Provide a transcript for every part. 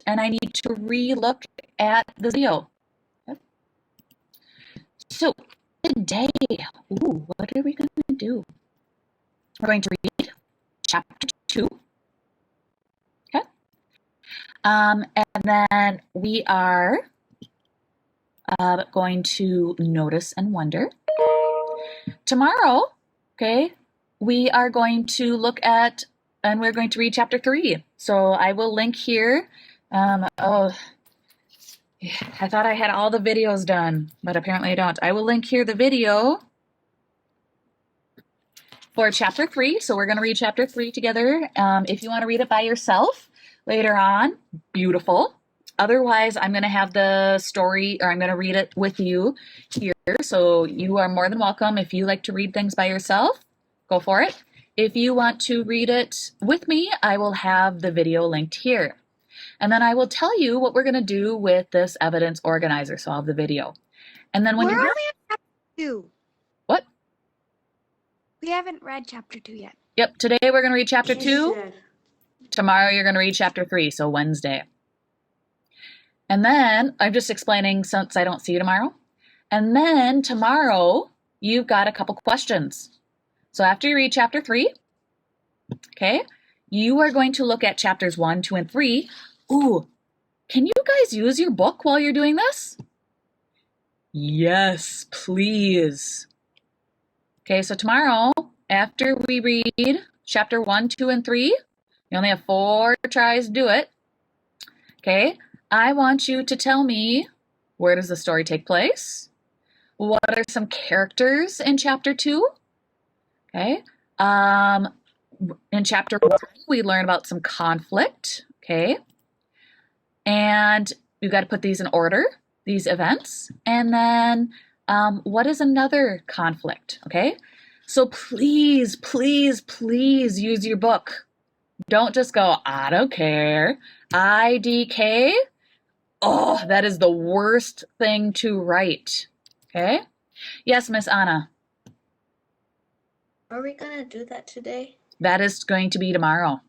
and I need to re-look at the video. Okay. So today, what are we going to do? We're going to read chapter 2. Okay. And then we are going to notice and wonder. Tomorrow, okay, we are going to look at, and we're going to read chapter 3. So I will link here. I thought I had all the videos done, but apparently I don't. I will link here the video for chapter 3. So we're going to read chapter 3 together. If you want to read it by yourself later on, beautiful. Otherwise, I'm going to have the story, or I'm going to read it with you here. So you are more than welcome. If you like to read things by yourself, go for it. If you want to read it with me, I will have the video linked here. And then I will tell you what we're going to do with this evidence organizer. So I'll have the video. And then when We're you're only on chapter 2. What? We haven't read chapter 2 yet. Yep, today we're going to read chapter 2. Tomorrow you're going to read chapter 3, so Wednesday. And then, I'm just explaining since I don't see you tomorrow. And then tomorrow, you've got a couple questions. So after you read chapter 3, okay, you are going to look at chapters 1, 2, and 3. Ooh, can you guys use your book while you're doing this? Yes, please. Okay, so tomorrow, after we read chapter 1, 2, and 3, you only have 4 tries to do it. Okay, I want you to tell me, where does the story take place? What are some characters in chapter 2? Okay. In chapter 1, we learn about some conflict. Okay. And you've got to put these in order, these events. And then what is another conflict? Okay. So please, please, please use your book. Don't just go, I don't care. IDK. Oh, that is the worst thing to write. Okay? Yes, Miss Anna. Are we gonna do that today? That is going to be tomorrow.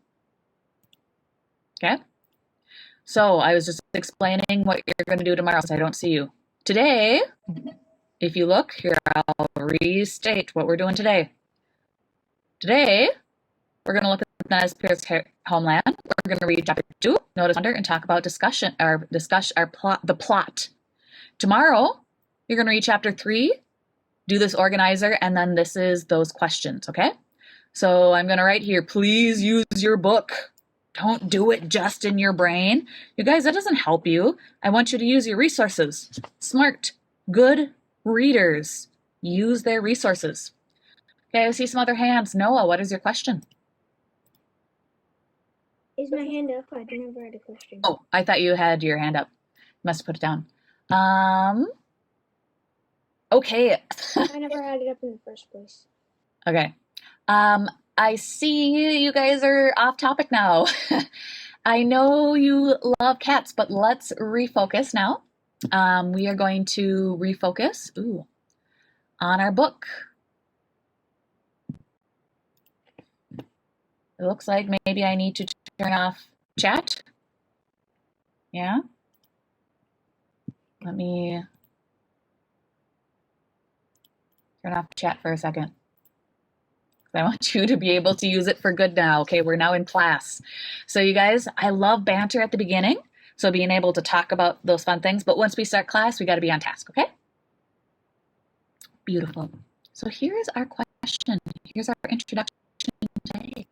Okay? So I was just explaining what you're going to do tomorrow since I don't see you. Today, if you look here, I'll restate what we're doing today. Today, we're going to look at the Nez Perce homeland. We're going to read chapter 2, notice, wonder, and talk about the plot. Tomorrow, you're going to read chapter 3, do this organizer, and then this is those questions, okay? So I'm going to write here, please use your book. Don't do it just in your brain. You guys, that doesn't help you. I want you to use your resources. Smart, good readers use their resources. Okay, I see some other hands. Noah, what is your question? Is my hand up? I never had a question. Oh, I thought you had your hand up. Must have put it down. Okay. I never had it up in the first place. Okay. I see you guys are off topic now. I know you love cats, but let's refocus now. We are going to refocus on our book. It looks like maybe I need to turn off chat. Yeah. Let me turn off chat for a second. I want you to be able to use it for good now. Okay, we're now in class. So you guys, I love banter at the beginning. So being able to talk about those fun things. But once we start class, we got to be on task, okay? Beautiful. So here's our question. Here's our introduction today.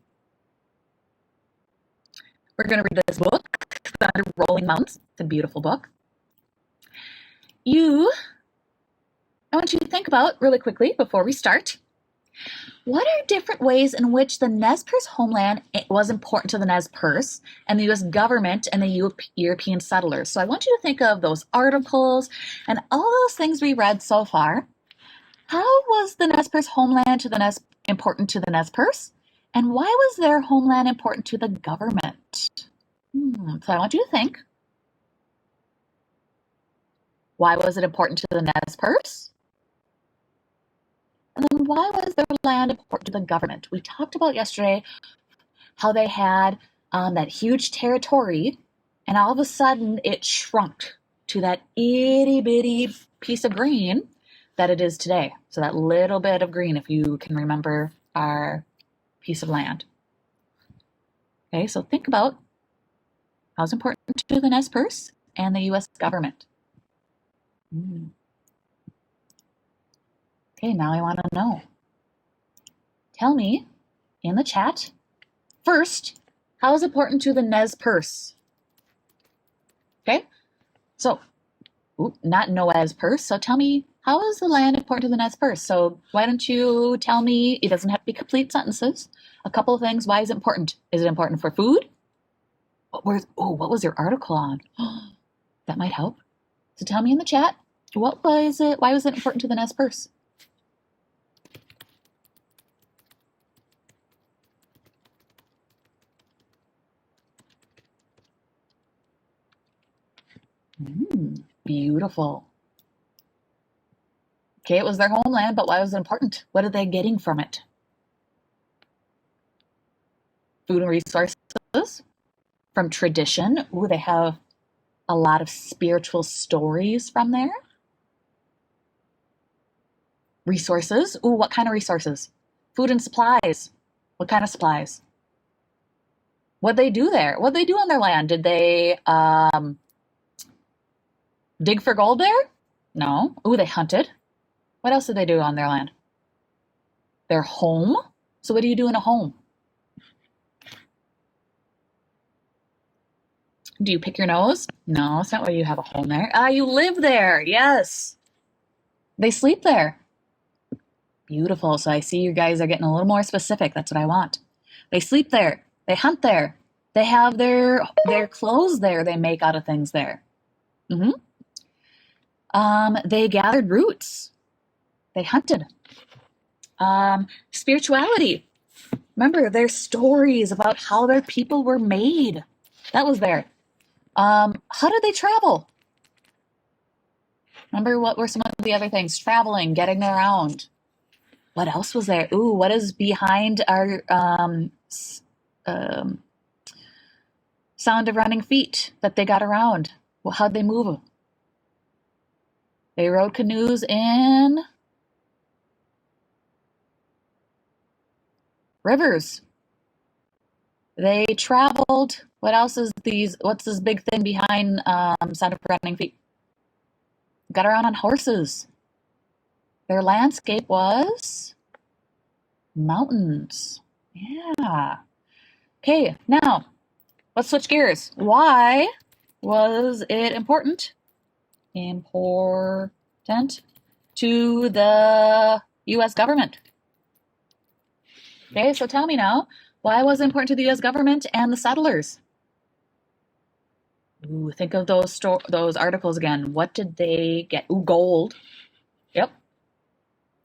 We're going to read this book, Thunder Rolling Mountains. It's a beautiful book. I want you to think about really quickly before we start. What are different ways in which the Nez Perce homeland was important to the Nez Perce and the U.S. government and the European settlers? So I want you to think of those articles and all those things we read so far. How was the Nez Perce homeland important to the Nez Perce? And why was their homeland important to the government? So I want you to think. Why was it important to the Nez Perce? And then why was their land important to the government? We talked about yesterday how they had that huge territory And all of a sudden, it shrunk to that itty bitty piece of green that it is today. So that little bit of green, if you can remember our piece of land. Okay, so think about how's important to the Nez Perce and the U.S. government. Okay, now I want to know. Tell me in the chat, first, how is it important to the Nez Perce? Okay, so, not Noah's Purse, so tell me, how is the land important to the Nez Perce? So why don't you tell me, it doesn't have to be complete sentences, a couple of things, why is it important? Is it important for food? What was your article on? That might help. So tell me in the chat, what was it, why was it important to the Nez Perce? Beautiful. Okay, it was their homeland, but why was it important? What are they getting from it? Food and resources from tradition. Ooh, they have a lot of spiritual stories from there. Resources. Ooh, what kind of resources? Food and supplies. What kind of supplies? What'd they do there? What'd they do on their land? Did they dig for gold there? No. Ooh, they hunted. What else did they do on their land? Their home. So what do you do in a home? Do you pick your nose? No, it's not why you have a home there. You live there. Yes. They sleep there. Beautiful. So I see you guys are getting a little more specific. That's what I want. They sleep there. They hunt there. They have their clothes there. They make out of things there. They gathered roots. They hunted. Spirituality. Remember, there's stories about how their people were made. That was there. How did they travel? Remember, what were some of the other things? Traveling, getting around. What else was there? Ooh, what is behind our sound of running feet that they got around? Well, how'd they move? They rode canoes in rivers. They traveled. What else is what's this big thing behind sound of running feet? Got around on horses. Their landscape was mountains. Yeah. Okay, now let's switch gears. Why was it important? Important to the U.S. government. Okay, so tell me now, why was it important to the U.S. government and the settlers? Ooh, think of those articles again. What did they get? Ooh, gold. Yep.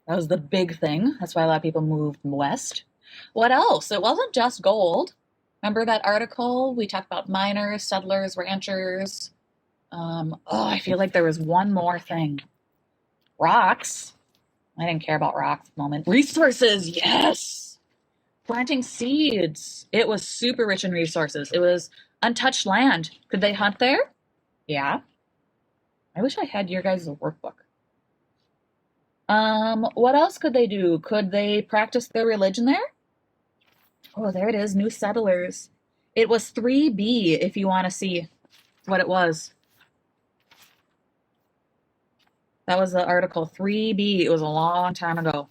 That was the big thing. That's why a lot of people moved west. What else? It wasn't just gold. Remember that article? We talked about miners, settlers, ranchers. I feel like there was one more thing. Rocks. I didn't care about rocks at the moment. Resources, yes! Planting seeds. It was super rich in resources. It was untouched land. Could they hunt there? Yeah. I wish I had your guys' workbook. What else could they do? Could they practice their religion there? Oh, there it is, new settlers. It was 3B if you want to see what it was. That was the article 3B. It was a long time ago.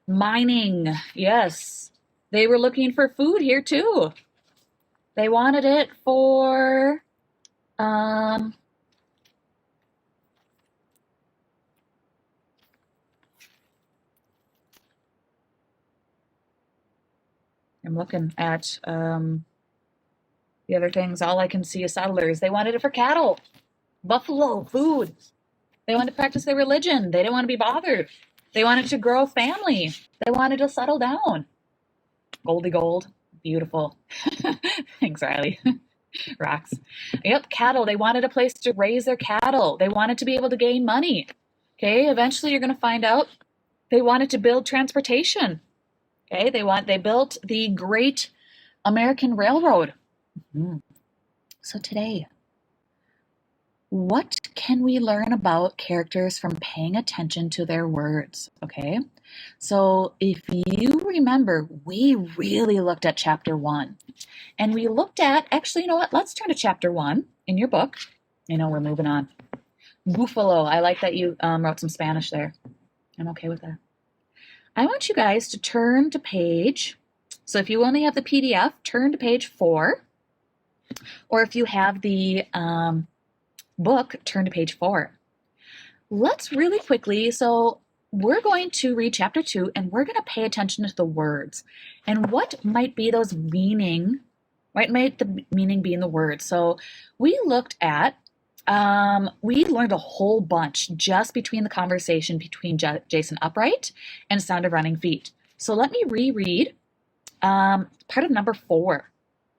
Mining, yes. They were looking for food here too. They wanted it for I'm looking at the other things. All I can see is settlers. They wanted it for cattle, buffalo, food. They wanted to practice their religion. They didn't want to be bothered. They wanted to grow a family. They wanted to settle down. Goldie gold. Beautiful. Thanks, Riley. Rocks. Yep, cattle. They wanted a place to raise their cattle. They wanted to be able to gain money. Okay, eventually you're going to find out they wanted to build transportation. Okay, they built the Great American Railroad. So today, what can we learn about characters from paying attention to their words? Okay, so if you remember, we really looked at chapter 1. And we looked at, actually, you know what? Let's turn to chapter 1 in your book. I know we're moving on. Buffalo. I like that you wrote some Spanish there. I'm okay with that. I want you guys to turn to page, so if you only have the PDF, turn to page 4. Or if you have the book, turn to page 4. Let's really quickly, so we're going to read chapter 2 and we're going to pay attention to the words and what might be those meaning, what might the meaning be in the words. So we looked at, we learned a whole bunch just between the conversation between Jason Upright and Sound of Running Feet. So let me reread part of number 4.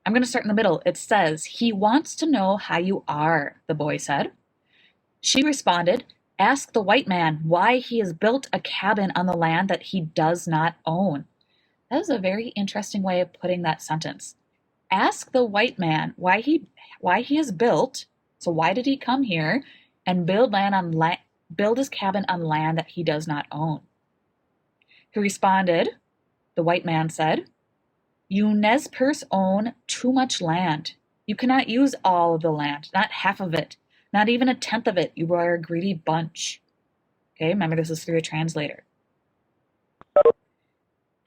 I'm going to start in the middle. It says, "He wants to know how you are," the boy said. She responded, "Ask the white man why he has built a cabin on the land that he does not own." That is a very interesting way of putting that sentence. Ask the white man why he has built, so why did he come here and build his cabin on land that he does not own? He responded, the white man said, "You Nez Perce own too much land. You cannot use all of the land, not half of it, not even a tenth of it. You are a greedy bunch." Okay, remember this is through a translator.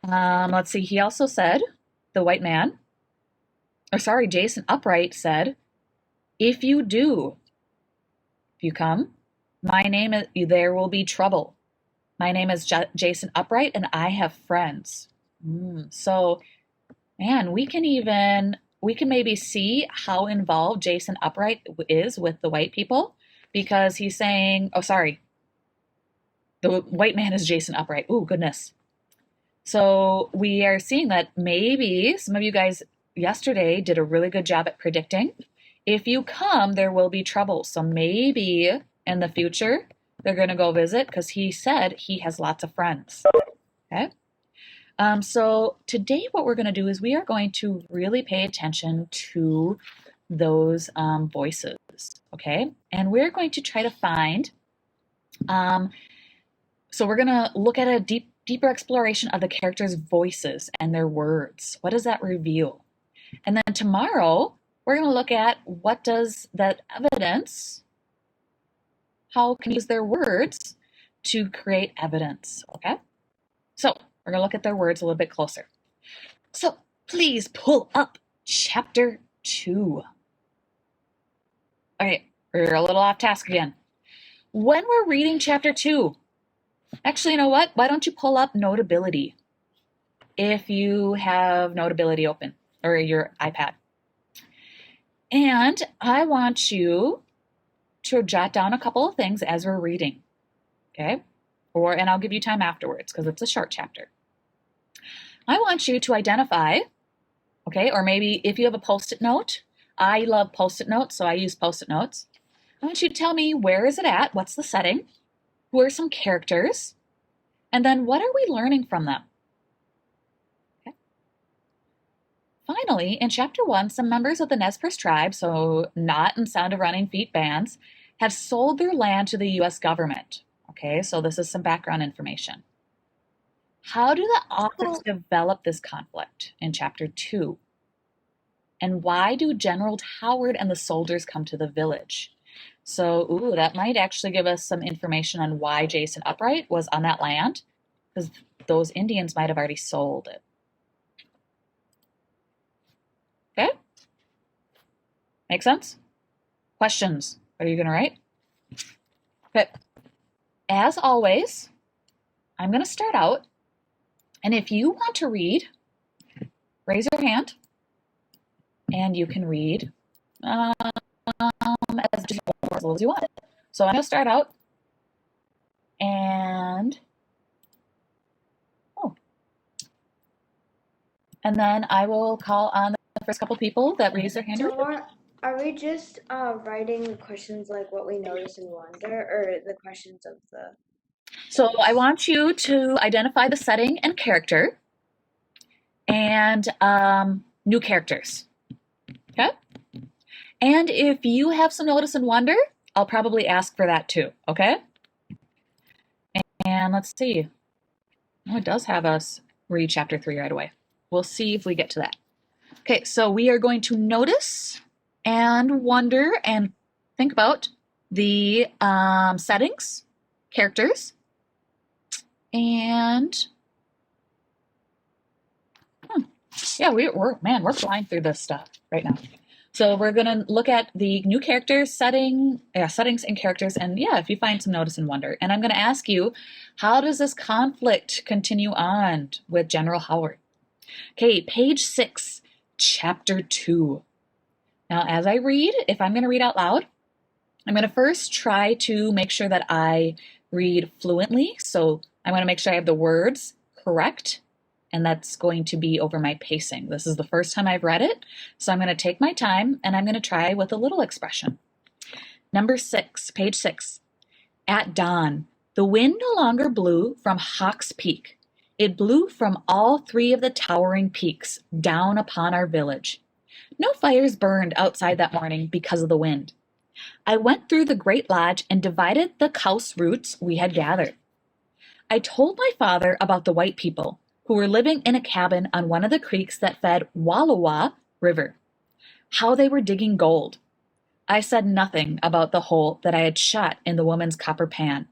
Let's see, he also said, the white man, Jason Upright said, if you come, there will be trouble. My name is Jason Upright and I have friends. So, man, we can maybe see how involved Jason Upright is with the white people, because he's saying, the white man is Jason Upright. Oh, goodness. So we are seeing that maybe some of you guys yesterday did a really good job at predicting. If you come, there will be trouble. So maybe in the future, they're going to go visit, because he said he has lots of friends. Okay. So today what we're going to do is we are going to really pay attention to those voices, okay? And we're going to try to find, so we're going to look at a deeper exploration of the characters' voices and their words. What does that reveal? And then tomorrow, we're going to look at what does that evidence, how can we use their words to create evidence, okay? So we're going to look at their words a little bit closer. So please pull up chapter 2. Okay, we're a little off task again. When we're reading chapter 2, actually, you know what? Why don't you pull up Notability if you have Notability open or your iPad. And I want you to jot down a couple of things as we're reading, okay? And I'll give you time afterwards because it's a short chapter. I want you to identify, okay, or maybe if you have a Post-it note, I love Post-it notes, so I use Post-it notes. I want you to tell me, where is it at? What's the setting? Who are some characters? And then what are we learning from them? Okay. Finally, in chapter 1, some members of the Nez Perce tribe, so Knot and Sound of Running Feet bands, have sold their land to the U.S. government. Okay, so this is some background information. How do the authors develop this conflict in chapter 2? And why do General Howard and the soldiers come to the village? So, that might actually give us some information on why Jason Upright was on that land, because those Indians might have already sold it. Okay? Make sense? Questions? What are you going to write? Okay. As always, I'm going to start out, and if you want to read, raise your hand, and you can read as little as you want. So I'm going to start out, and then I will call on the first couple people that raise their hand. So are we just writing questions like what we notice and wonder, or the questions of the... So I want you to identify the setting and character and new characters, okay? And if you have some notice and wonder, I'll probably ask for that too, okay? And let's see. Oh, it does have us read chapter 3 right away. We'll see if we get to that. Okay, so we are going to notice and wonder and think about the settings, characters, and yeah, we're flying through this stuff right now. So we're gonna look at the new characters, settings and characters, and yeah, if you find some notice and wonder. And I'm gonna ask you, how does this conflict continue on with General Howard? Okay, page 6, chapter 2. Now, as I read, if I'm gonna read out loud, I'm gonna first try to make sure that I read fluently. So I wanna make sure I have the words correct, and that's going to be over my pacing. This is the first time I've read it, so I'm going to take my time and I'm going to try with a little expression. Number 6, page 6. At dawn, the wind no longer blew from Hawk's Peak. It blew from all 3 of the towering peaks down upon our village. No fires burned outside that morning because of the wind. I went through the great lodge and divided the cow's roots we had gathered. I told my father about the white people who were living in a cabin on one of the creeks that fed Wallowa River, how they were digging gold. I said nothing about the hole that I had shot in the woman's copper pan.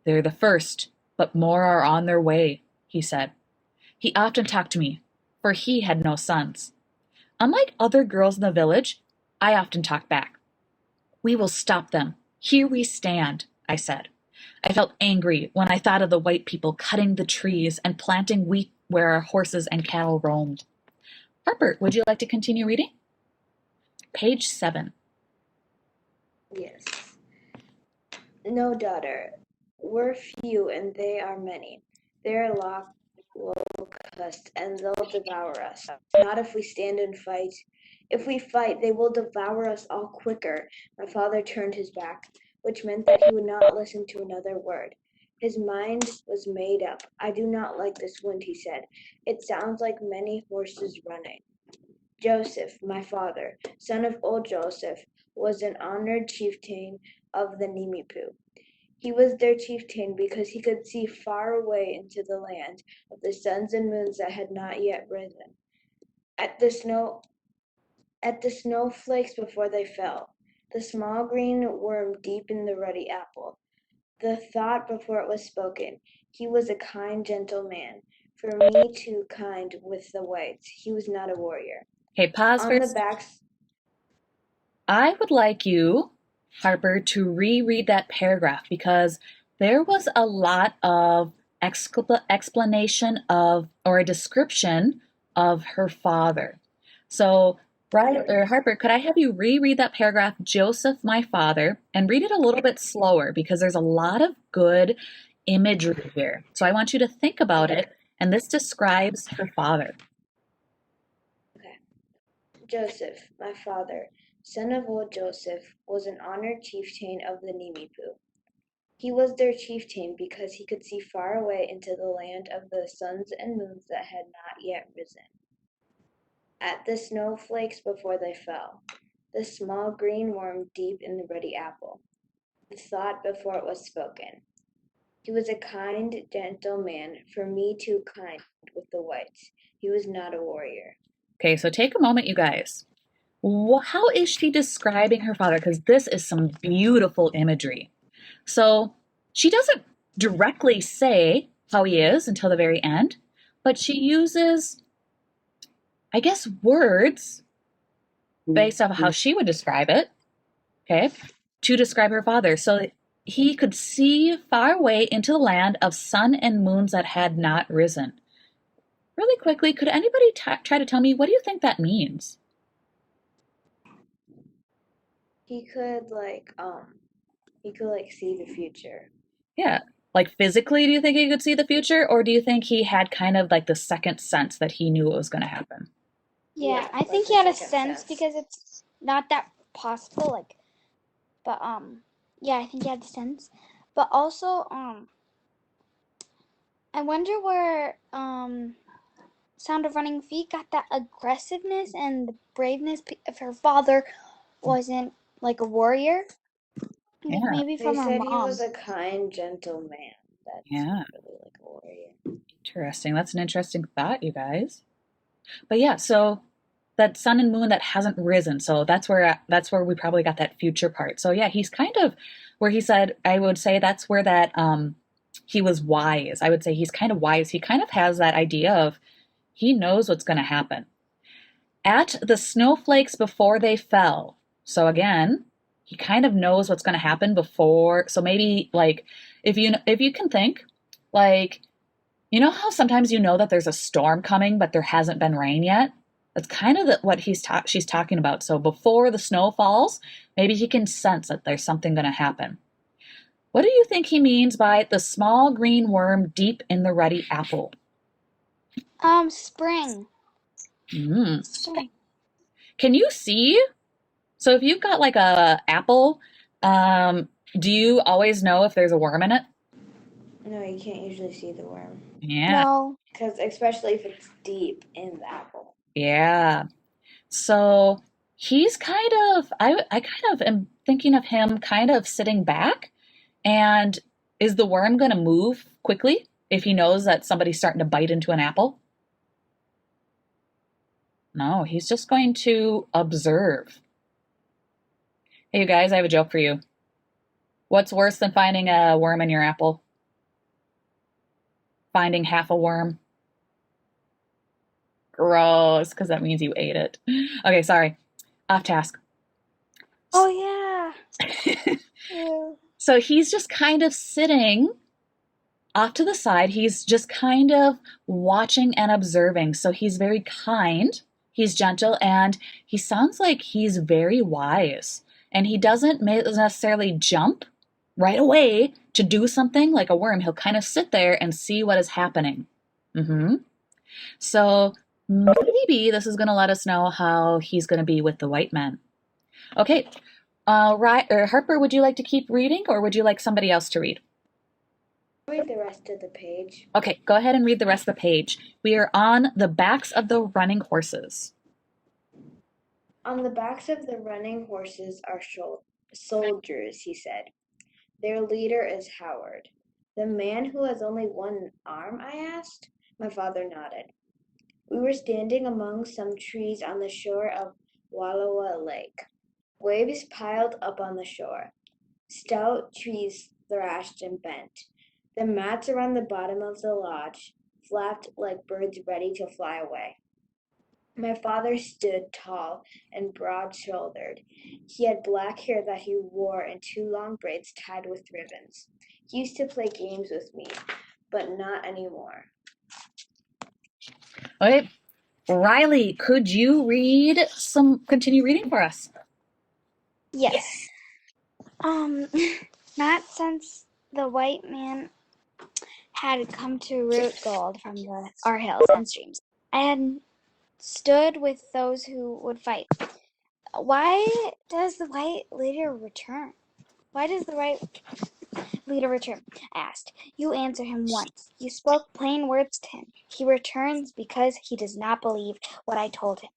They're the first, but more are on their way, he said. He often talked to me, for he had no sons. Unlike other girls in the village, I often talked back. We will stop them. Here we stand, I said. I felt angry when I thought of the white people cutting the trees and planting wheat where our horses and cattle roamed. Harper, would you like to continue reading? Page 7. Yes. No, daughter. We're few and they are many. They're locusts and they'll devour us. Not if we stand and fight. If we fight, they will devour us all quicker. My father turned his back, which meant that he would not listen to another word. His mind was made up. I do not like this wind, he said. It sounds like many horses running. Joseph, my father, son of old Joseph, was an honored chieftain of the Nimipu. He was their chieftain because he could see far away into the land of the suns and moons that had not yet risen. At the snowflakes before they fell, the small green worm deep in the ruddy apple, the thought before it was spoken. He was a kind, gentle man. For me too kind with the whites. He was not a warrior. Okay, pause On the first. backs. I would like you, Harper, to reread that paragraph because there was a lot of explanation of, or a description of her father. So, Harper, could I have you reread that paragraph, Joseph, my father, and read it a little bit slower because there's a lot of good imagery here. So I want you to think about it, and this describes her father. Joseph, my father, son of old Joseph, was an honored chieftain of the Nimipu. He was their chieftain because he could see far away into the land of the suns and moons that had not yet risen. At the snowflakes before they fell, the small green worm deep in the ruddy apple, the thought before it was spoken. He was a kind, gentle man, for me too kind with the whites. He was not a warrior. Okay, so take a moment, you guys. How is she describing her father? Because this is some beautiful imagery. So she doesn't directly say how he is until the very end, but she uses, I guess, words based off of how she would describe it, okay, to describe her father. So he could see far away into the land of sun and moons that had not risen. Really quickly, could anybody try to tell me, what do you think that means? He could see the future. Yeah. Like physically, do you think he could see the future? Or do you think he had kind of like the second sense that he knew what was going to happen? Yeah, Yeah, I think like he had the a second sense sense. because it's not that possible, but yeah, I think he had the sense. But also, I wonder where Sound of Running Feet got that aggressiveness and the braveness of her father wasn't like a warrior. Yeah. Maybe They from her said he mom. was a kind, gentle man. That's Yeah. not really like a warrior. Interesting. That's an interesting thought, you guys. But yeah, so that sun and moon that hasn't risen. So that's where we probably got that future part. So yeah, he's kind of where he said, I would say that's where that he was wise. I would say he's kind of wise. He kind of has that idea of he knows what's going to happen. At the snowflakes before they fell. So again, he kind of knows what's going to happen before. So maybe like if you can think like you know how sometimes you know that there's a storm coming, but there hasn't been rain yet? That's kind of what she's talking about. So before the snow falls, maybe he can sense that there's something going to happen. What do you think he means by the small green worm deep in the ruddy apple? Spring. Spring. Can you see? So if you've got like a apple, do you always know if there's a worm in it? No, you can't usually see the worm. Yeah. No. Because especially if it's deep in the apple. Yeah. So he's kind of, I kind of am thinking of him kind of sitting back. And is the worm going to move quickly if he knows that somebody's starting to bite into an apple? No, he's just going to observe. Hey, you guys, I have a joke for you. What's worse than finding a worm in your apple? Finding half a worm. Gross, because that means you ate it. Okay, sorry. Off task. Oh, yeah. Ew. So he's just kind of sitting off to the side. He's just kind of watching and observing. So he's very kind, he's gentle, and he sounds like he's very wise. And he doesn't necessarily jump right away to do something like a worm. He'll kind of sit there and see what is happening. So maybe this is going to let us know how he's going to be with the white men. Okay. Harper, would you like to keep reading or would you like somebody else to read? Read the rest of the page. Okay, go ahead and read the rest of the page. We are on the backs of the running horses. On the backs of the running horses are soldiers, he said. Their leader is Howard. The man who has only one arm, I asked. My father nodded. We were standing among some trees on the shore of Wallowa Lake. Waves piled up on the shore. Stout trees thrashed and bent. The mats around the bottom of the lodge flapped like birds ready to fly away. My father stood tall and broad-shouldered. He had black hair that he wore in two long braids tied with ribbons. He used to play games with me, but not anymore. Okay, Riley, could you continue reading for us? Yes. Not since the white man had come to root gold from our hills and streams. I had stood with those who would fight. Why does the white leader return? Why does the white leader return? I asked. You answered him once. You spoke plain words to him. He returns because he does not believe what I told him.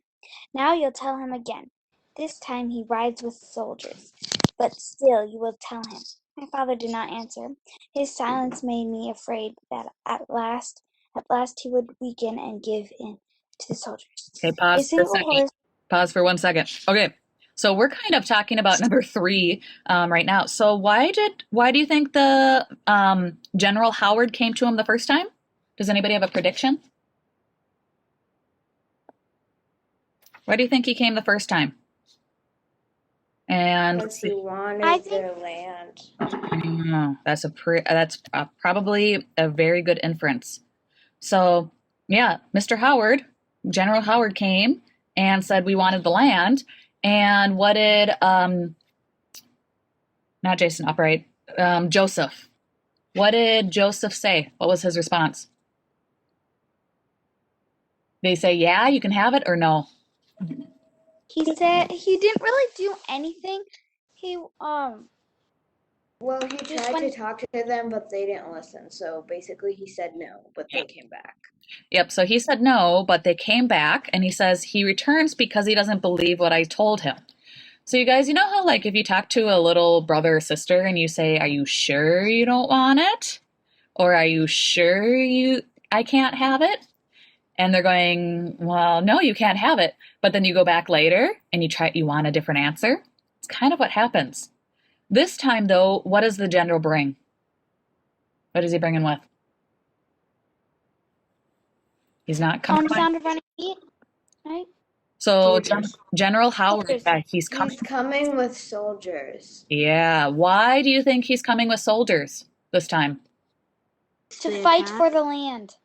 Now you'll tell him again. This time he rides with soldiers. But still you will tell him. My father did not answer. His silence made me afraid that at last he would weaken and give in to the soldiers. Okay, pause for a second. Pause for 1 second. Okay, so we're kind of talking about number 3 right now. So why do you think the General Howard came to him the first time? Does anybody have a prediction? Why do you think he came the first time? And Because he wanted their land. That's probably a very good inference. So, yeah, Mr. Howard, General Howard came and said we wanted the land. And what did, not Jason Upright, Joseph. What did Joseph say? What was his response? Did he say, yeah, you can have it, or no? He said he didn't really do anything. Well, he tried to talk to them, but they didn't listen. So basically he said no, but they came back. Yep, so he said no, but they came back, and he says he returns because he doesn't believe what I told him. So you guys, you know how like if you talk to a little brother or sister and you say, "Are you sure you don't want it?" Or "Are you sure I can't have it?" And they're going, "Well, no, you can't have it." But then you go back later and you want a different answer. It's kind of what happens. This time though, what does the general bring? What is he bringing with? He's not coming with. Sound of running feet, right? So Soldiers. General Howard, Soldiers. yeah, he's coming. He's coming with soldiers. Yeah. Why do you think he's coming with soldiers this time? To They fight attack? for the land.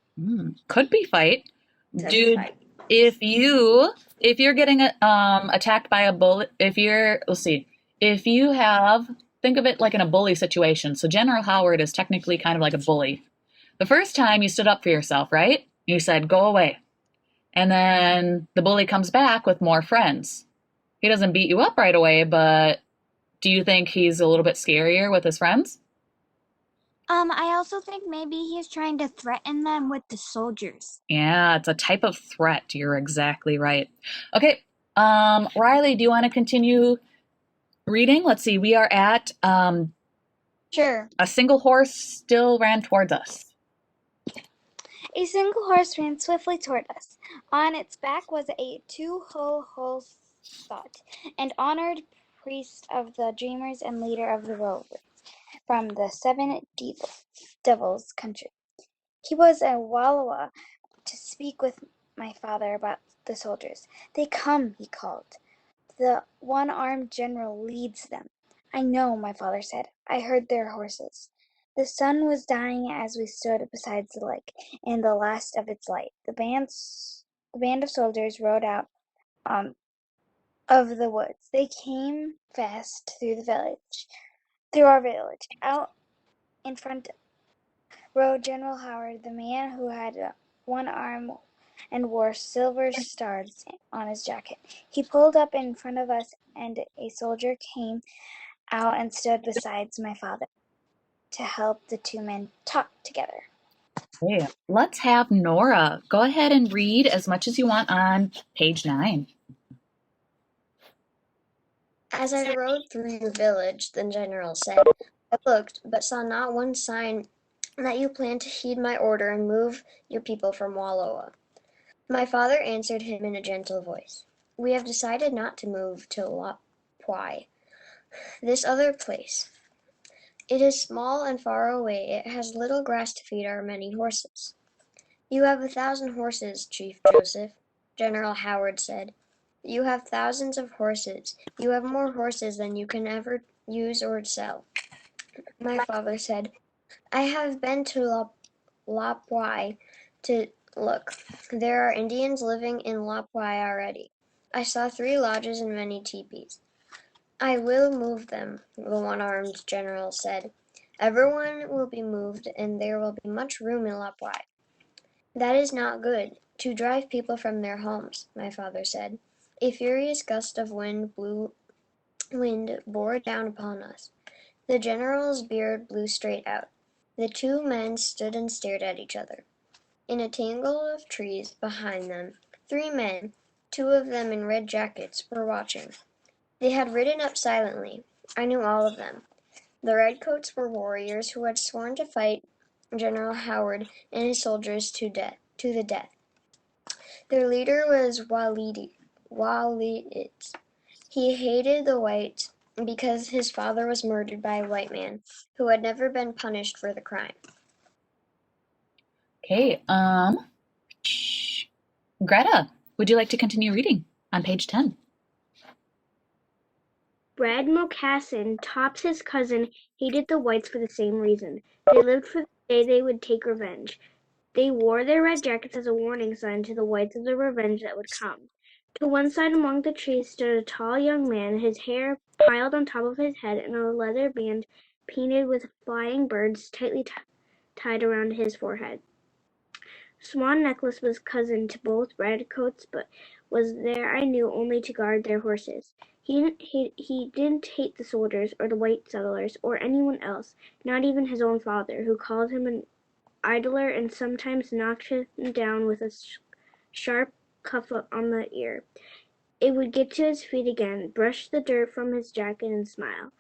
Could be fight. To Dude, fight. if you're getting attacked by a bully, if you have, think of it like in a bully situation. So General Howard is technically kind of like a bully. The first time you stood up for yourself, right? You said, "Go away." And then the bully comes back with more friends. He doesn't beat you up right away, but do you think he's a little bit scarier with his friends? I also think maybe he's trying to threaten them with the soldiers. Yeah, it's a type of threat. You're exactly right. Okay, Riley, do you want to continue reading? Let's see. We are at Sure. a single horse still ran towards us. A single horse ran swiftly toward us. On its back was a two-ho-ho thought, an honored priest of the dreamers and leader of the rovers from the seven devils country. He was a Wallowa to speak with my father about the soldiers. "They come," he called. "The one-armed general leads them." "I know," my father said. "I heard their horses." The sun was dying as we stood beside the lake, in the last of its light. The band of soldiers rode out of the woods. They came fast through our village. Out in front rode General Howard, the man who had one arm and wore silver stars on his jacket. He pulled up in front of us, and a soldier came out and stood beside my father to help the two men talk together. Okay, let's have Nora. Go ahead and read as much as you want on page 9. As I rode through your village, the general said, I looked, but saw not one sign that you plan to heed my order and move your people from Wallowa. My father answered him in a gentle voice. We have decided not to move to Lapwai, this other place. It is small and far away. It has little grass to feed our many horses. You have 1,000 horses, Chief Joseph, General Howard said. You have thousands of horses. You have more horses than you can ever use or sell. My father said, I have been to Lapwai to look. There are Indians living in Lapwai already. I saw 3 lodges and many teepees. I will move them, the one-armed general said. Everyone will be moved, and there will be much room in Lapwai. That is not good, to drive people from their homes, my father said. A furious gust of wind bore down upon us. The general's beard blew straight out. The 2 men stood and stared at each other. In a tangle of trees behind them, 3 men, 2 of them in red jackets, were watching. They had ridden up silently. I knew all of them. The redcoats were warriors who had sworn to fight General Howard and his soldiers to the death. Their leader was Walid. He hated the whites because his father was murdered by a white man who had never been punished for the crime. Okay, Greta, would you like to continue reading on page 10? Red Moccasin, Tops's cousin, hated the whites for the same reason. They lived for the day they would take revenge. They wore their red jackets as a warning sign to the whites of the revenge that would come. To one side among the trees stood a tall young man, his hair piled on top of his head and a leather band painted with flying birds tightly tied around his forehead. Swan Necklace was cousin to both redcoats, but was there, I knew, only to guard their horses. He didn't hate the soldiers, or the white settlers, or anyone else, not even his own father, who called him an idler and sometimes knocked him down with a sharp cuff on the ear. It would get to his feet again, brush the dirt from his jacket, and smile.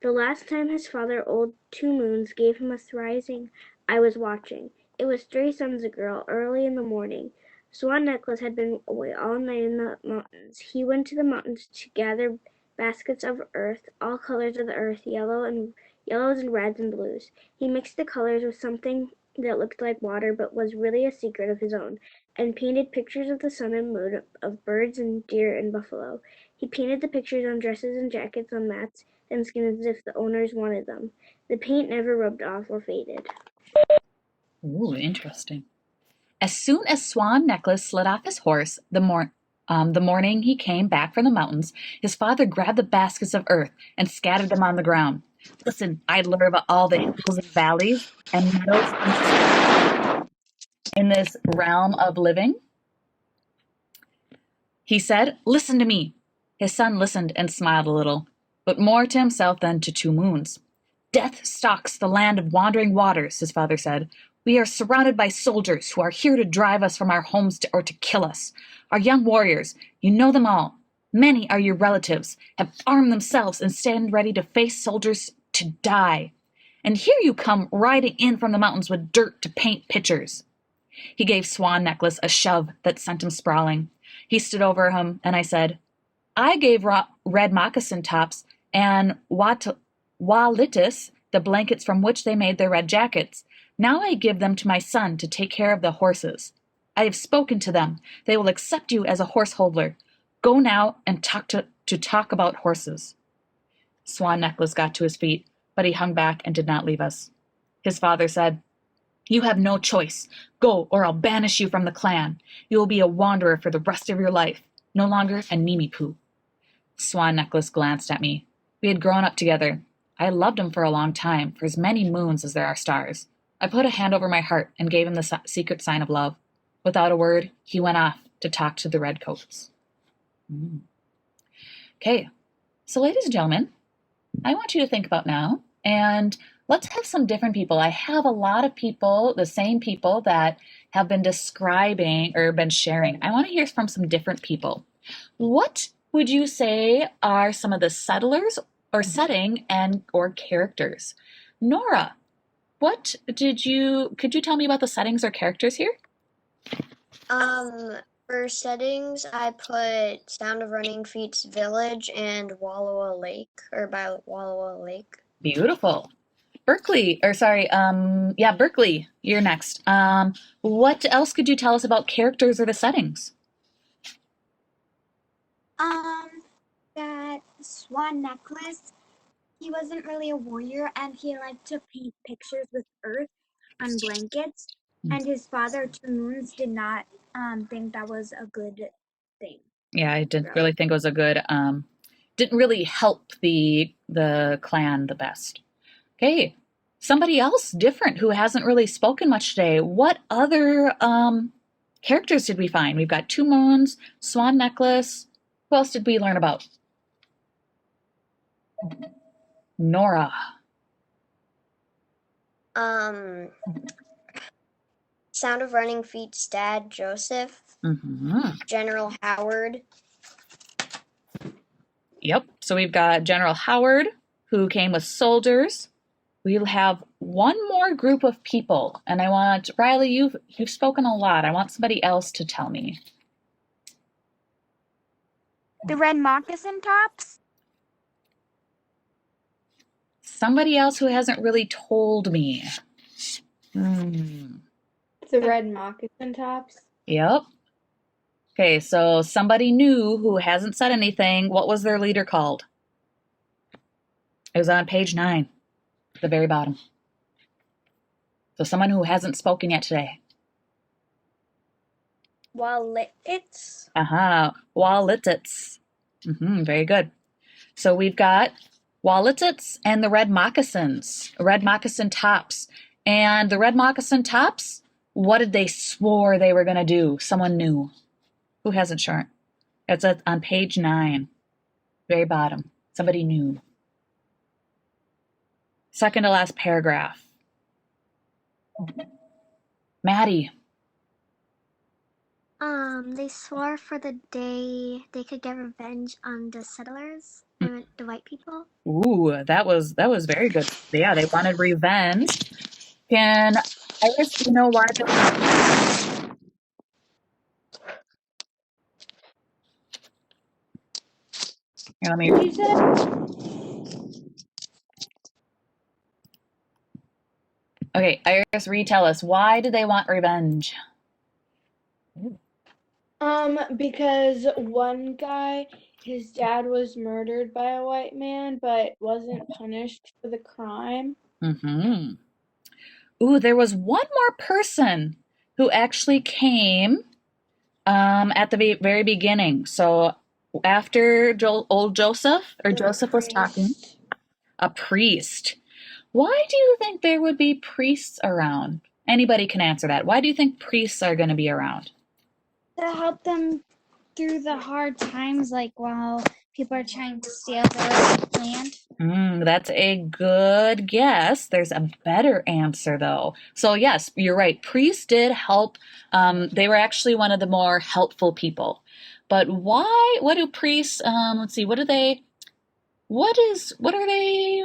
The last time his father, Old Two Moons, gave him a rising, I was watching. It was 3 suns ago, early in the morning. Swan Necklace had been away all night in the mountains. He went to the mountains to gather baskets of earth, all colors of the earth, yellows and reds and blues. He mixed the colors with something that looked like water but was really a secret of his own, and painted pictures of the sun and moon, of birds and deer and buffalo. He painted the pictures on dresses and jackets, on mats and skins as if the owners wanted them. The paint never rubbed off or faded. Ooh, interesting. As soon as Swan Necklace slid off his horse, the morning he came back from the mountains, his father grabbed the baskets of earth and scattered them on the ground. Listen, idler of all the hills and valleys and meadows in this realm of living, he said, listen to me. His son listened and smiled a little, but more to himself than to Two Moons. Death stalks the land of wandering waters, his father said. We are surrounded by soldiers who are here to drive us from our homes or to kill us. Our young warriors, you know them all. Many are your relatives, have armed themselves and stand ready to face soldiers to die. And here you come riding in from the mountains with dirt to paint pictures. He gave Swan Necklace a shove that sent him sprawling. He stood over him, and I said, I gave red moccasin tops and Walitis the blankets from which they made their red jackets. Now I give them to my son to take care of the horses. I have spoken to them. They will accept you as a horse holder. Go now and talk about horses. Swan Necklace got to his feet, but he hung back and did not leave us. His father said, You have no choice. Go, or I'll banish you from the clan. You will be a wanderer for the rest of your life, no longer a Nimi-Poo. Swan Necklace glanced at me. We had grown up together. I had loved him for a long time, for as many moons as there are stars. I put a hand over my heart and gave him the secret sign of love. Without a word, he went off to talk to the redcoats. Okay, so ladies and gentlemen, I want you to think about now, and let's have some different people. I have a lot of people, the same people that have been describing or been sharing. I want to hear from some different people. What would you say are some of the settlers or setting and or characters? Nora, could you tell me about the settings or characters here? For settings, I put Sound of Running Feet's village and Wallowa Lake, or by Wallowa Lake. Beautiful. Berkeley, you're next. What else could you tell us about characters or the settings? That Swan Necklace, he wasn't really a warrior, and he liked to paint pictures with earth on blankets, and his father, Two Moons, did not think that was a good thing. Yeah, I didn't really think it was a good, didn't really help the clan the best. Okay, somebody else different who hasn't really spoken much today. What other characters did we find? We've got Two Moons, Swan Necklace. Who else did we learn about? Nora. Sound of Running Feet's dad, Joseph. General Howard. Yep, so we've got General Howard, who came with soldiers. We'll have one more group of people, and I want, Riley, you've spoken a lot. I want somebody else to tell me. The red moccasin tops? Somebody else who hasn't really told me. The red moccasin tops? Yep. Okay, so somebody new who hasn't said anything. What was their leader called? It was on page 9, the very bottom. So someone who hasn't spoken yet today. Walitits. Walitits. Very good. So we've got Walitits and the red moccasins, red moccasin tops. And the red moccasin tops, what did they swore they were going to do? Someone knew. Who hasn't shared? It's on page 9, very bottom. Somebody knew. Second to last paragraph. Maddie. They swore for the day they could get revenge on the settlers, the white people. Ooh, that was very good. Yeah, they wanted revenge. Can Iris, do you know why they want? Here, let me. What did you say? Okay, Iris, retell us, why did they want revenge? Because one guy, his dad was murdered by a white man, but wasn't punished for the crime. Mm-hmm. Ooh, there was one more person who actually came at the very beginning. So after old Joseph, or Joseph was talking, a priest. Why do you think there would be priests around? Anybody can answer that. Why do you think priests are going to be around? To help them through the hard times, like while people are trying to steal their land. That's a good guess. There's a better answer, though. So, yes, you're right. Priests did help. They were actually one of the more helpful people. But why? What do priests? Let's see. What are they? What are they?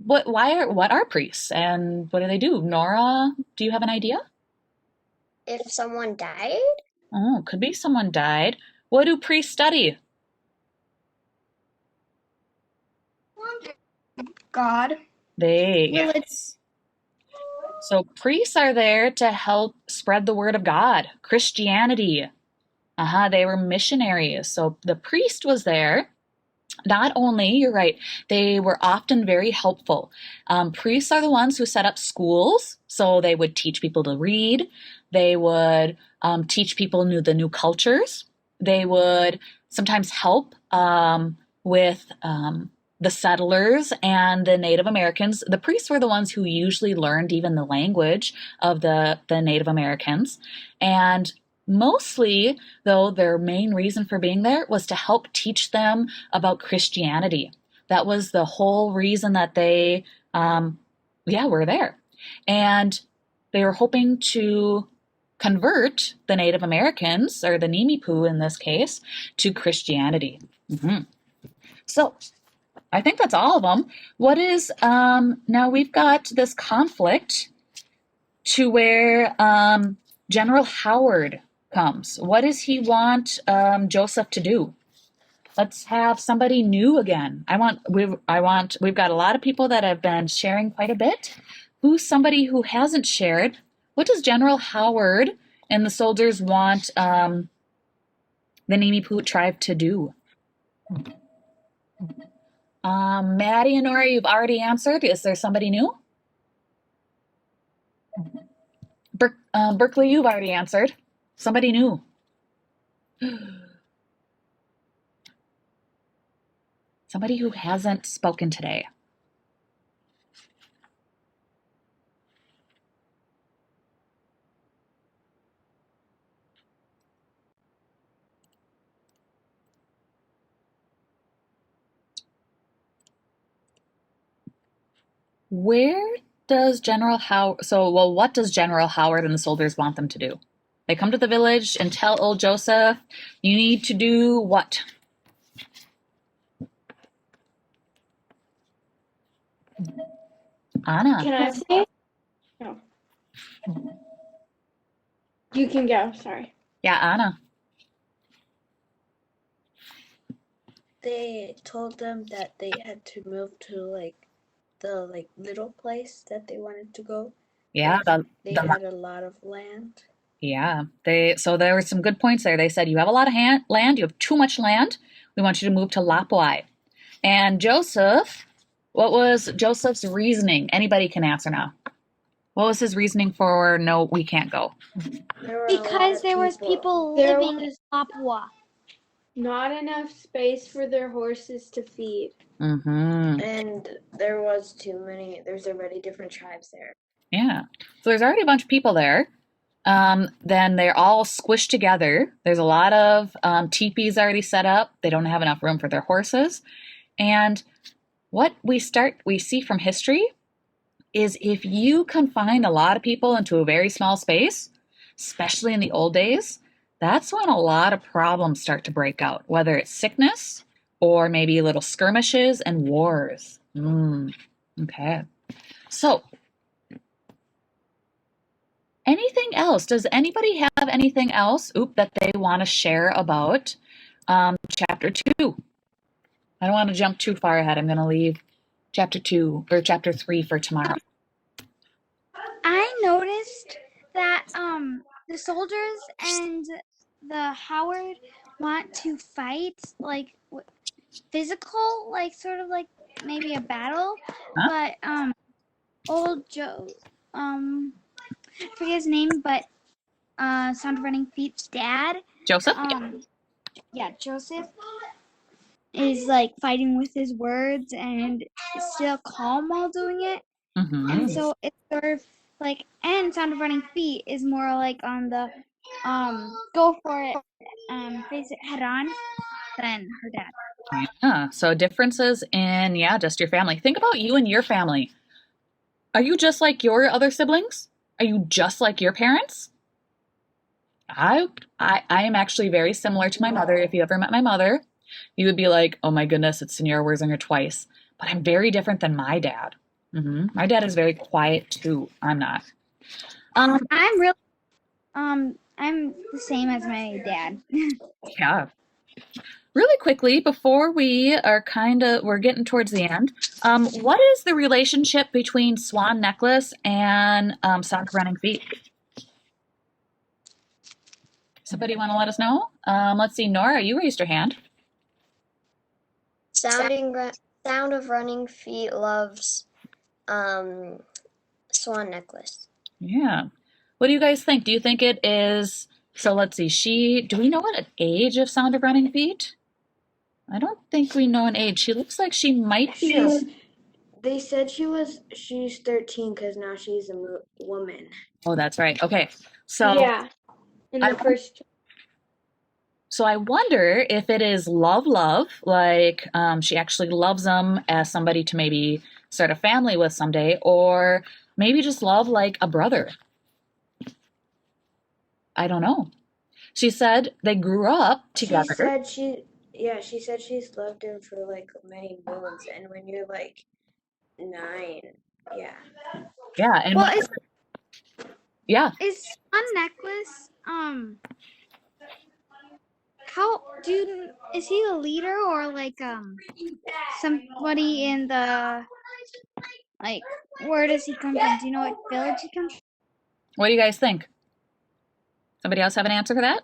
What are priests, and what do they do? Nora, do you have an idea? If someone died? Oh, could be someone died. What do priests study? God. Yes. So priests are there to help spread the word of God, Christianity. They were missionaries. So the priest was there. Not only, you're right, they were often very helpful. Priests are the ones who set up schools, so they would teach people to read. They would teach people the new cultures. They would sometimes help with the settlers and the Native Americans. The priests were the ones who usually learned even the language of the Native Americans. And mostly, though, their main reason for being there was to help teach them about Christianity. That was the whole reason that they, were there. And they were hoping to convert the Native Americans, or the Nimipu in this case, to Christianity. So I think that's all of them. What is, now we've got this conflict to where General Howard comes. What does he want Joseph to do? Let's have somebody new again. We've got a lot of people that have been sharing quite a bit. Who's somebody who hasn't shared? What does General Howard and the soldiers want the Nimipu tribe to do? Maddie and Nora, you've already answered. Is there somebody new? Berkeley, you've already answered. Somebody new. Somebody who hasn't spoken today. Where does General Howard, what does General Howard and the soldiers want them to do? They come to the village and tell old Joseph, you need to do what? Anna. Can I say? No. You can go, sorry. Yeah, Anna. They told them that they had to move to the little place that they wanted to go. Yeah, they had a lot of land. Yeah, so there were some good points there. They said, you have a lot of land, you have too much land. We want you to move to Lapwai. And Joseph, what was Joseph's reasoning? Anybody can answer now. What was his reasoning for no, we can't go? Because there was people living in Papua. Not enough space for their horses to feed. And there was there's already different tribes there. Yeah, so there's already a bunch of people there. Then they're all squished together. There's a lot of teepees already set up. They don't have enough room for their horses. And what we see from history is if you confine a lot of people into a very small space, especially in the old days, that's when a lot of problems start to break out, whether it's sickness or maybe little skirmishes and wars. Okay. So, anything else? Does anybody have anything else that they want to share about chapter 2? I don't want to jump too far ahead. I'm going to leave chapter 2 or chapter 3 for tomorrow. I noticed that the soldiers and the Howard want to fight like physical, like sort of like maybe a battle, Huh? but old Joe, I forget his name, but Sound of Running Feet's dad, Joseph? yeah, Joseph is like fighting with his words and still calm while doing it. And so it's sort of like, and Sound of Running Feet is more like on the go for it, face it head on than her dad. Yeah, so differences in, just your family. Think about you and your family. Are you just like your other siblings? Are you just like your parents? I am actually very similar to my mother. If you ever met my mother, you would be like, oh my goodness, it's Senora Werzinger twice. But I'm very different than my dad. My dad is very quiet too. I'm not. I'm really, I'm the same as my dad. Yeah. Really quickly, before we're getting towards the end, what is the relationship between Swan Necklace and Sound of Running Feet? Somebody want to let us know? Let's see, Nora, you raised your hand. Sound of Running Feet loves Swan Necklace. Yeah. What do you guys think? Do you think it is, so let's see, do we know what age of Sound of Running Feet? I don't think we know an age. She looks like she might be. They said she's 13 because now she's a woman. Oh, that's right. Okay. So yeah, in the first. So I wonder if it is love, like she actually loves him as somebody to maybe start a family with someday, or maybe just love like a brother. I don't know. She said they grew up together. She said she's loved him for like many moons, and when you're like 9, yeah. Yeah, and Well, is Swan Necklace is he the leader or like somebody in the, like, where does he come from? Do you know what village he comes from? What do you guys think? Somebody else have an answer for that?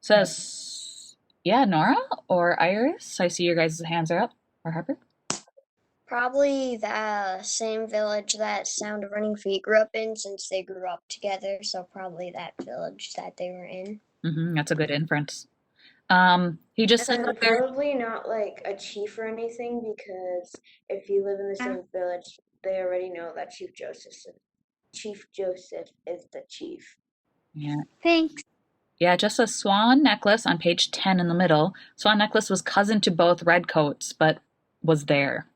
Says, Nora or Iris. I see your guys' hands are up. Or Harper. Probably the same village that Sound of Running Feet grew up in, since they grew up together. So probably that village that they were in. That's a good inference. He just said that they're probably not like a chief or anything, because if you live in the same village, they already know that Chief Joseph is the chief. Yeah. Thanks. Yeah, just a Swan Necklace on page 10 in the middle. Swan Necklace was cousin to both Redcoats, but was there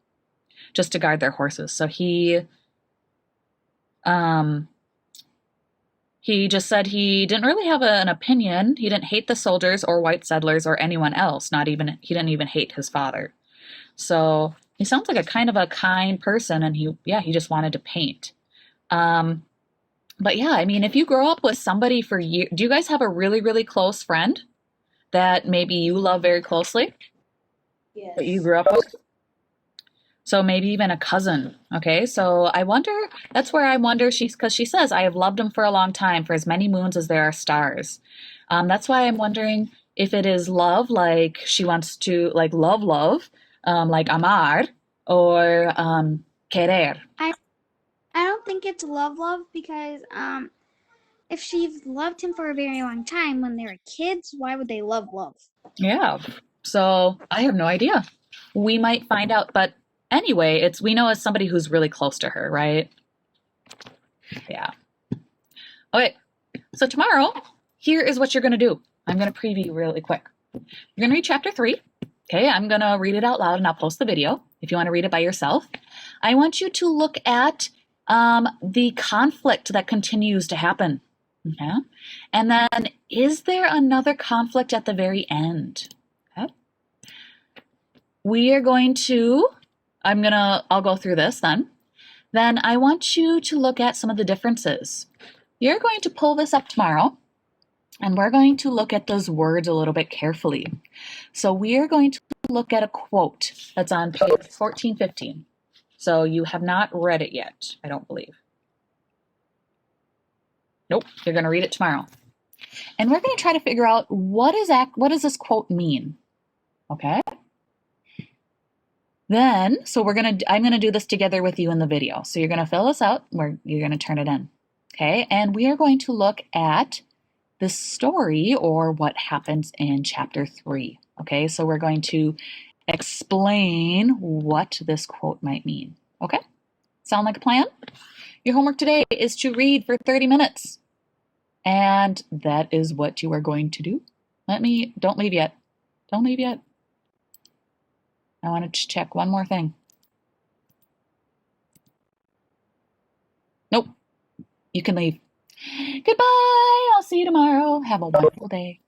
just to guard their horses. So he just said he didn't really have an opinion. He didn't hate the soldiers or white settlers or anyone else. He didn't even hate his father. So he sounds like a kind of a kind person, and he just wanted to paint. But yeah, I mean, if you grow up with somebody for years, do you guys have a really, really close friend that maybe you love very closely? Yes. That you grew up with? So maybe even a cousin. Okay, so I wonder, that's where I wonder, because she says, I have loved him for a long time, for as many moons as there are stars. That's why I'm wondering if it is love, like she wants to, like love, like amar, or querer. I don't think it's love, because if she's loved him for a very long time when they were kids, why would they love? Yeah, so I have no idea. We might find out, but anyway, we know as somebody who's really close to her, right? Yeah. Okay, so tomorrow, here is what you're going to do. I'm going to preview really quick. You're going to read chapter 3. Okay, I'm going to read it out loud and I'll post the video if you want to read it by yourself. I want you to look at The conflict that continues to happen. Okay. And then, is there another conflict at the very end? Okay. We are going to, I'll go through this then. Then I want you to look at some of the differences. You're going to pull this up tomorrow, and we're going to look at those words a little bit carefully. So we are going to look at a quote that's on page 1415. So you have not read it yet, I don't believe. Nope, you're going to read it tomorrow. And we're going to try to figure out what does this quote mean? Okay? Then, so I'm going to do this together with you in the video. So you're going to fill this out, you're going to turn it in. Okay? And we are going to look at the story or what happens in chapter 3. Okay? So we're going to explain what this quote might mean. Okay? Sound like a plan? Your homework today is to read for 30 minutes. And that is what you are going to do. Don't leave yet. Don't leave yet. I want to check one more thing. Nope. You can leave. Goodbye. I'll see you tomorrow. Have a wonderful day.